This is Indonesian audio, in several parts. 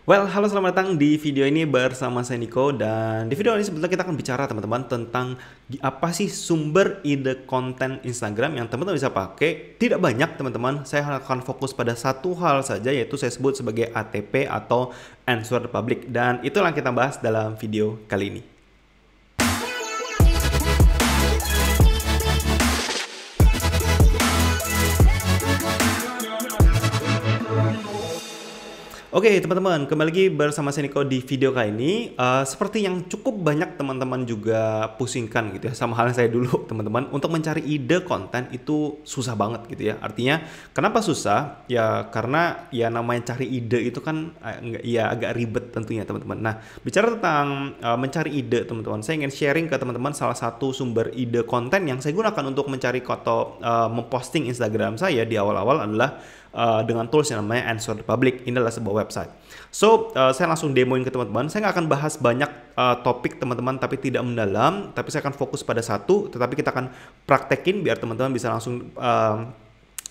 Well, halo selamat datang di video ini bersama saya Niko, dan di video ini sebetulnya kita akan bicara teman-teman tentang apa sih sumber ide konten Instagram yang teman-teman bisa pakai. Tidak banyak teman-teman, saya akan fokus pada satu hal saja, yaitu saya sebut sebagai ATP atau Answer the Public, dan itulah yang kita bahas dalam video kali ini. Oke teman-teman, kembali lagi bersama saya Niko di video kali ini. Seperti yang cukup banyak teman-teman juga pusingkan gitu ya, sama halnya saya dulu teman-teman, untuk mencari ide konten itu susah banget gitu ya. Artinya kenapa susah? Ya karena ya namanya cari ide itu kan ya agak ribet tentunya teman-teman. Nah, bicara tentang mencari ide teman-teman, saya ingin sharing ke teman-teman salah satu sumber ide konten yang saya gunakan untuk mencari atau memposting Instagram saya di awal-awal adalah dengan tools yang namanya Answer the Public. Ini adalah sebuah website. So, saya langsung demoin ke teman-teman. Saya nggak akan bahas banyak topik teman-teman, tapi tidak mendalam. Tapi saya akan fokus pada satu, tetapi kita akan praktekin biar teman-teman bisa langsung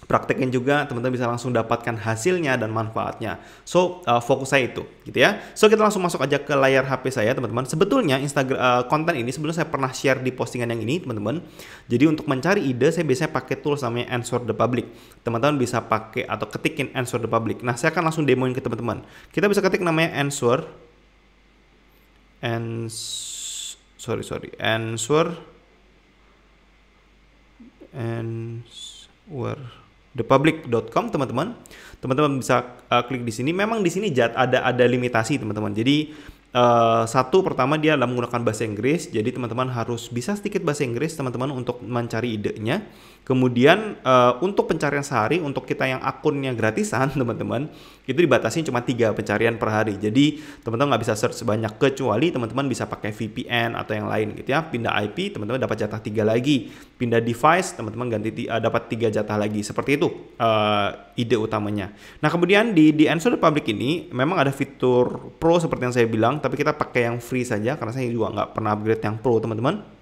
praktekin juga, teman-teman bisa langsung dapatkan hasilnya dan manfaatnya. So, fokus saya itu, gitu ya. So, kita langsung masuk aja ke layar HP saya, teman-teman. Sebetulnya Instagram konten ini sebelumnya saya pernah share di postingan yang ini, teman-teman. Jadi untuk mencari ide, saya biasanya pakai tools namanya Answer the Public. Teman-teman bisa pakai atau ketikin Answer the Public. Nah, saya akan langsung demoin ke teman-teman. Kita bisa ketik namanya Answer thepublic.com teman-teman. Teman-teman bisa klik di sini. Memang di sini ada limitasi teman-teman. Jadi satu, pertama dia adalah menggunakan bahasa Inggris. Jadi teman-teman harus bisa sedikit bahasa Inggris teman-teman untuk mencari idenya. Kemudian untuk pencarian sehari, untuk kita yang akunnya gratisan teman-teman, itu dibatasi cuma 3 pencarian per hari. Jadi teman-teman nggak bisa search sebanyak, kecuali teman-teman bisa pakai VPN atau yang lain gitu ya. Pindah IP, teman-teman dapat jatah 3 lagi. Pindah device, teman-teman dapat 3 jatah lagi. Seperti itu ide utamanya. Nah, kemudian di Answer the Public ini memang ada fitur pro seperti yang saya bilang, tapi kita pakai yang free saja karena saya juga nggak pernah upgrade yang pro teman-teman.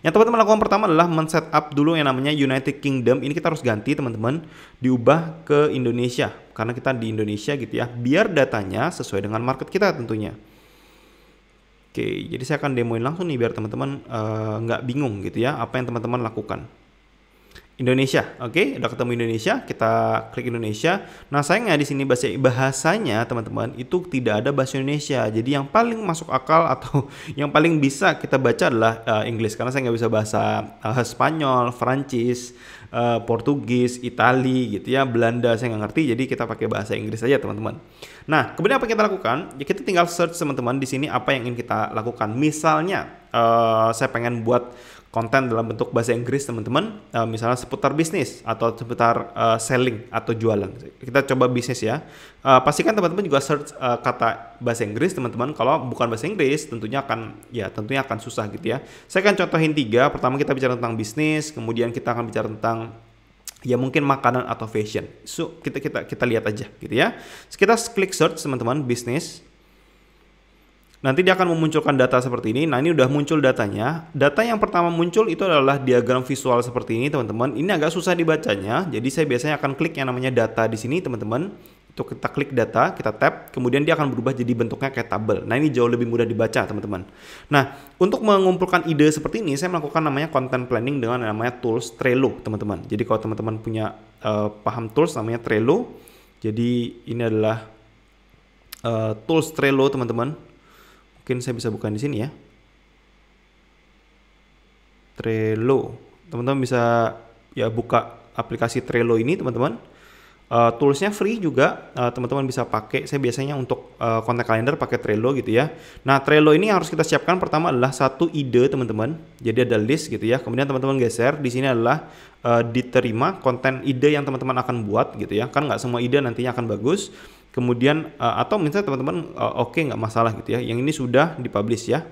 Yang teman-teman lakukan pertama adalah men-setup dulu yang namanya United Kingdom. Ini kita harus ganti teman-teman, diubah ke Indonesia karena kita di Indonesia gitu ya, biar datanya sesuai dengan market kita tentunya. Oke, jadi saya akan demoin langsung nih biar teman-teman nggak bingung gitu ya apa yang teman-teman lakukan. Indonesia, oke, udah ketemu Indonesia, kita klik Indonesia. Nah, sayangnya di sini bahasanya teman-teman itu tidak ada bahasa Indonesia. Jadi yang paling masuk akal atau yang paling bisa kita baca adalah Inggris, karena saya nggak bisa bahasa Spanyol, Prancis, Portugis, Itali gitu ya, Belanda saya nggak ngerti. Jadi kita pakai bahasa Inggris saja teman-teman. Nah, kemudian apa yang kita lakukan? Ya kita tinggal search teman-teman di sini apa yang ingin kita lakukan. Misalnya saya pengen buat konten dalam bentuk bahasa Inggris teman-teman, misalnya seputar bisnis atau seputar selling atau jualan. Kita coba bisnis ya. Pastikan teman-teman juga search kata bahasa Inggris teman-teman. Kalau bukan bahasa Inggris tentunya akan susah gitu ya. Saya akan contohin 3. Pertama kita bicara tentang bisnis, kemudian kita akan bicara tentang ya mungkin makanan atau fashion. So kita lihat aja gitu ya. Kita klik search teman-teman bisnis. Nanti dia akan memunculkan data seperti ini. Nah, ini udah muncul datanya. Data yang pertama muncul itu adalah diagram visual seperti ini, teman-teman. Ini agak susah dibacanya. Jadi saya biasanya akan klik yang namanya data di sini, teman-teman. Untuk kita klik data, kita tap, kemudian dia akan berubah jadi bentuknya kayak tabel. Nah, ini jauh lebih mudah dibaca, teman-teman. Nah, untuk mengumpulkan ide seperti ini, saya melakukan namanya content planning dengan namanya tools Trello, teman-teman. Jadi kalau teman-teman punya paham tools namanya Trello. Jadi ini adalah tools Trello, teman-teman. Mungkin saya bisa buka di sini ya. Trello. Teman-teman bisa ya buka aplikasi Trello ini, teman-teman. Toolsnya free juga, teman-teman bisa pakai. Saya biasanya untuk content calendar pakai Trello gitu ya. Nah, Trello ini yang harus kita siapkan pertama adalah satu ide, teman-teman. Jadi ada list gitu ya. Kemudian teman-teman geser. Di sini adalah diterima konten ide yang teman-teman akan buat gitu ya. Kan nggak semua ide nantinya akan bagus. Kemudian atau misalnya teman-teman oke, nggak masalah gitu ya. Yang ini sudah dipublish ya.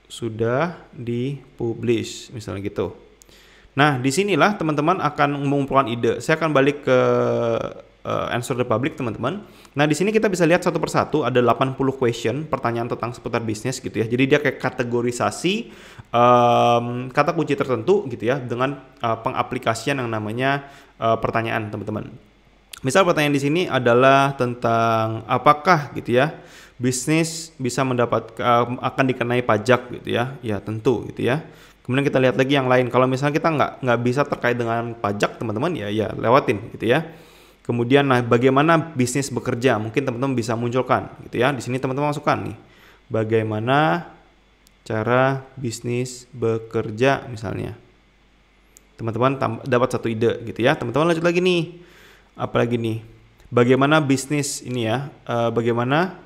Sudah dipublish misalnya gitu. Nah, disinilah teman-teman akan mengumpulkan ide. Saya akan balik ke Answer the Public, teman-teman. Nah, di sini kita bisa lihat satu persatu ada 80 question, pertanyaan tentang seputar bisnis gitu ya. Jadi dia kayak kategorisasi kata kunci tertentu gitu ya dengan pengaplikasian yang namanya pertanyaan, teman-teman. Misal pertanyaan di sini adalah tentang apakah gitu ya bisnis bisa akan dikenai pajak gitu ya? Ya tentu gitu ya. Kemudian kita lihat lagi yang lain. Kalau misalnya kita nggak bisa terkait dengan pajak teman-teman, ya lewatin gitu ya. Kemudian nah bagaimana bisnis bekerja? Mungkin teman-teman bisa munculkan gitu ya. Di sini teman-teman masukkan nih. Bagaimana cara bisnis bekerja misalnya. Teman-teman dapat satu ide gitu ya. Teman-teman lanjut lagi nih. Apalagi nih, bagaimana bisnis ini ya, bagaimana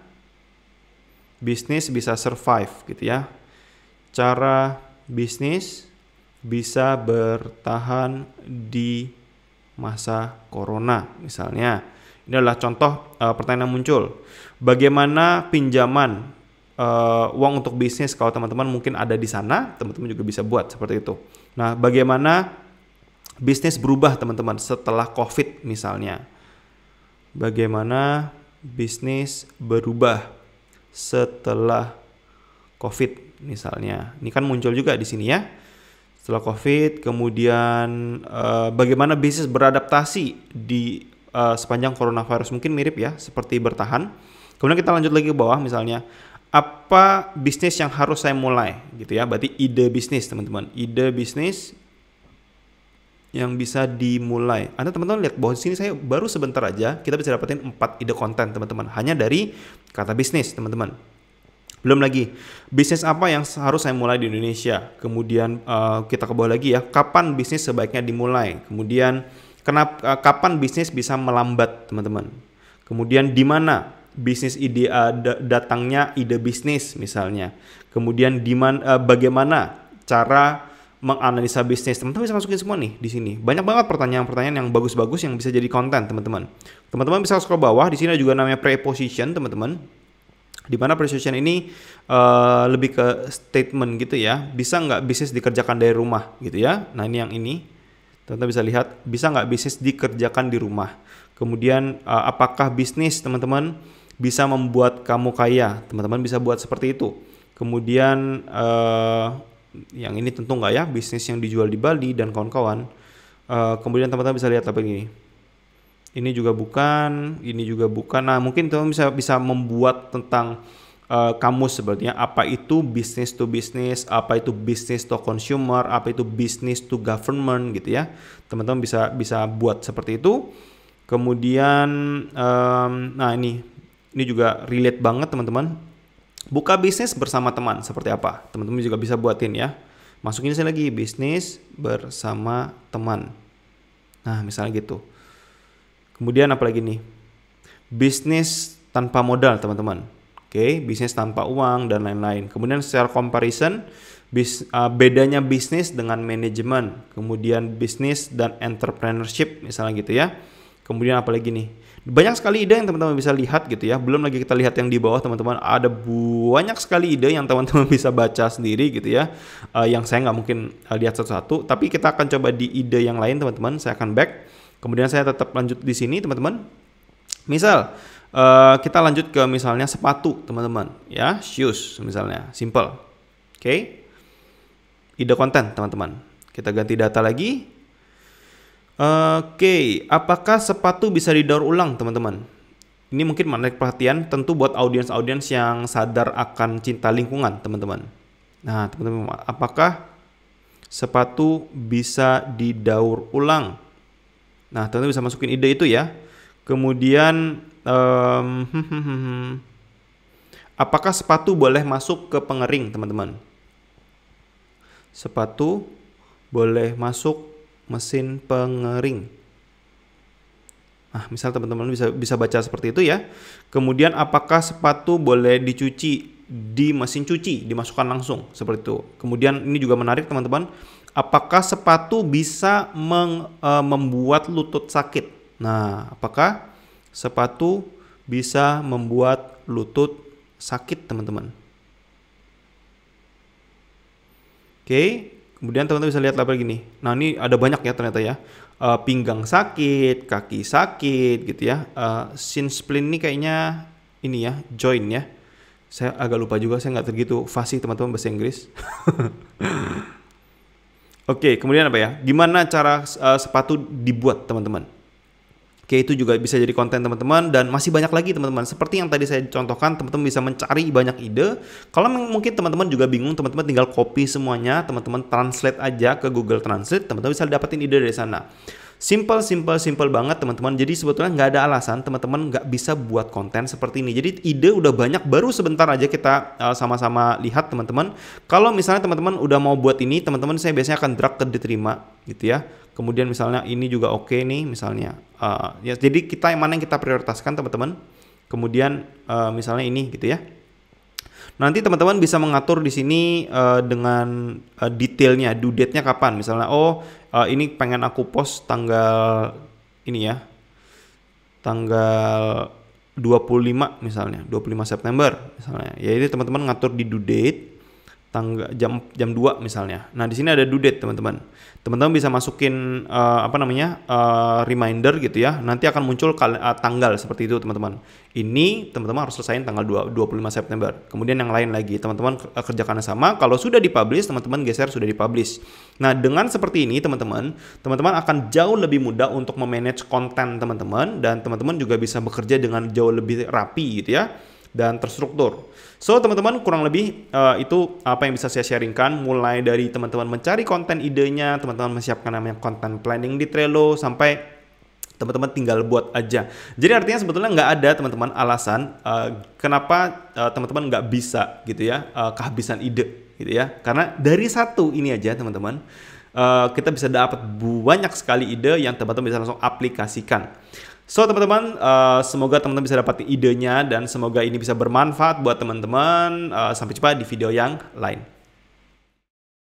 bisnis bisa survive gitu ya, cara bisnis bisa bertahan di masa corona misalnya. Ini adalah contoh pertanyaan yang muncul. Bagaimana pinjaman uang untuk bisnis, kalau teman-teman mungkin ada di sana, teman-teman juga bisa buat seperti itu. Nah, bagaimana bisnis berubah teman-teman setelah COVID misalnya. Bagaimana bisnis berubah setelah COVID misalnya. Ini kan muncul juga di sini ya. Setelah COVID, kemudian bagaimana bisnis beradaptasi di sepanjang coronavirus, mungkin mirip ya, seperti bertahan. Kemudian kita lanjut lagi ke bawah misalnya. Apa bisnis yang harus saya mulai gitu ya. Berarti ide bisnis teman-teman. Ide bisnis yang bisa dimulai. Anda teman-teman lihat bahwa di sini saya baru sebentar aja kita bisa dapetin 4 ide konten teman-teman, hanya dari kata bisnis teman-teman. Belum lagi bisnis apa yang harus saya mulai di Indonesia. Kemudian kita ke bawah lagi ya, kapan bisnis sebaiknya dimulai. Kemudian kapan bisnis bisa melambat teman-teman. Kemudian di mana bisnis ide datangnya ide bisnis misalnya. Kemudian bagaimana cara menganalisa bisnis. Teman-teman bisa masukin semua nih di sini. Banyak banget pertanyaan-pertanyaan yang bagus-bagus yang bisa jadi konten, teman-teman. Teman-teman bisa scroll bawah. Di sini juga namanya preposition, teman-teman. Di mana preposition ini lebih ke statement gitu ya. Bisa nggak bisnis dikerjakan dari rumah gitu ya. Nah, ini yang ini. Teman-teman bisa lihat, bisa nggak bisnis dikerjakan di rumah. Kemudian apakah bisnis, teman-teman, bisa membuat kamu kaya? Teman-teman bisa buat seperti itu. Kemudian yang ini tentu nggak ya, bisnis yang dijual di Bali dan kawan-kawan. Kemudian teman-teman bisa lihat apa ini. Ini juga bukan, ini juga bukan. Nah, mungkin teman-teman bisa membuat tentang kamus sebenarnya apa itu business to business, apa itu business to consumer, apa itu business to government gitu ya. Teman-teman bisa buat seperti itu. Kemudian nah ini juga relate banget teman-teman. Buka bisnis bersama teman seperti apa? Teman-teman juga bisa buatin ya. Masukin saya lagi, bisnis bersama teman. Nah, misalnya gitu. Kemudian apa lagi nih? Bisnis tanpa modal, teman-teman. Oke, bisnis tanpa uang dan lain-lain. Kemudian secara comparison, bedanya bisnis dengan manajemen. Kemudian bisnis dan entrepreneurship, misalnya gitu ya. Kemudian apa lagi nih? Banyak sekali ide yang teman-teman bisa lihat gitu ya. Belum lagi kita lihat yang di bawah teman-teman. Ada banyak sekali ide yang teman-teman bisa baca sendiri gitu ya. Yang saya nggak mungkin lihat satu-satu. Tapi kita akan coba di ide yang lain teman-teman. Saya akan back. Kemudian saya tetap lanjut di sini teman-teman. Misal kita lanjut ke misalnya sepatu teman-teman. Ya, shoes misalnya. Simple. Oke. Ide konten teman-teman. Kita ganti data lagi. Oke, apakah sepatu bisa didaur ulang teman-teman? Ini mungkin menarik perhatian tentu buat audiens-audiens yang sadar akan cinta lingkungan teman-teman. Nah teman-teman, apakah sepatu bisa didaur ulang? Nah teman-teman bisa masukin ide itu ya. Kemudian apakah sepatu boleh masuk ke pengering teman-teman? Sepatu boleh masuk mesin pengering. Nah, misal teman-teman bisa baca seperti itu ya. Kemudian apakah sepatu boleh dicuci di mesin cuci, dimasukkan langsung seperti itu. Kemudian ini juga menarik teman-teman. Apakah sepatu bisa membuat lutut sakit? Nah, apakah sepatu bisa membuat lutut sakit teman-teman? Oke. Kemudian teman-teman bisa lihat apa lagi nih. Nah ini ada banyak ya ternyata ya. Pinggang sakit, kaki sakit gitu ya. Shin splint ini kayaknya ini ya, joint ya. Saya agak lupa juga, saya nggak tergitu fasih teman-teman bahasa Inggris. Oke, kemudian apa ya? Gimana cara sepatu dibuat teman-teman? Oke, itu juga bisa jadi konten teman-teman, dan masih banyak lagi teman-teman. Seperti yang tadi saya contohkan, teman-teman bisa mencari banyak ide. Kalau mungkin teman-teman juga bingung, teman-teman tinggal copy semuanya, teman-teman translate aja ke Google Translate, teman-teman bisa dapetin ide dari sana. Simple banget teman-teman. Jadi sebetulnya nggak ada alasan teman-teman nggak bisa buat konten seperti ini. Jadi ide udah banyak, baru sebentar aja kita sama-sama lihat teman-teman. Kalau misalnya teman-teman udah mau buat ini, teman-teman saya biasanya akan drag ke diterima gitu ya. Kemudian misalnya ini juga oke nih misalnya. Ya jadi kita yang mana yang kita prioritaskan teman-teman. Kemudian misalnya ini gitu ya. Nanti teman-teman bisa mengatur di sini dengan detailnya, due date-nya kapan. Misalnya, ini pengen aku post tanggal ini ya, tanggal 25 misalnya, 25 September misalnya. Ya ini teman-teman ngatur di due date tanggal jam 2 misalnya. Nah, di sini ada due date teman-teman. Teman-teman bisa masukin reminder gitu ya. Nanti akan muncul tanggal seperti itu teman-teman. Ini teman-teman harus selesaiin tanggal 25 September. Kemudian yang lain lagi teman-teman kerjakan sama. Kalau sudah dipublish, teman-teman geser sudah dipublish. Nah, dengan seperti ini teman-teman akan jauh lebih mudah untuk memanage konten teman-teman, dan teman-teman juga bisa bekerja dengan jauh lebih rapi gitu ya, dan terstruktur. So teman-teman kurang lebih itu apa yang bisa saya sharingkan, mulai dari teman-teman mencari konten idenya, teman-teman menyiapkan namanya content planning di Trello, sampai teman-teman tinggal buat aja. Jadi artinya sebetulnya nggak ada teman-teman alasan kenapa teman-teman nggak bisa gitu ya, kehabisan ide gitu ya. Karena dari satu ini aja teman-teman kita bisa dapat banyak sekali ide yang teman-teman bisa langsung aplikasikan. So teman-teman, semoga teman-teman bisa dapat idenya, dan semoga ini bisa bermanfaat buat teman-teman. Sampai jumpa di video yang lain.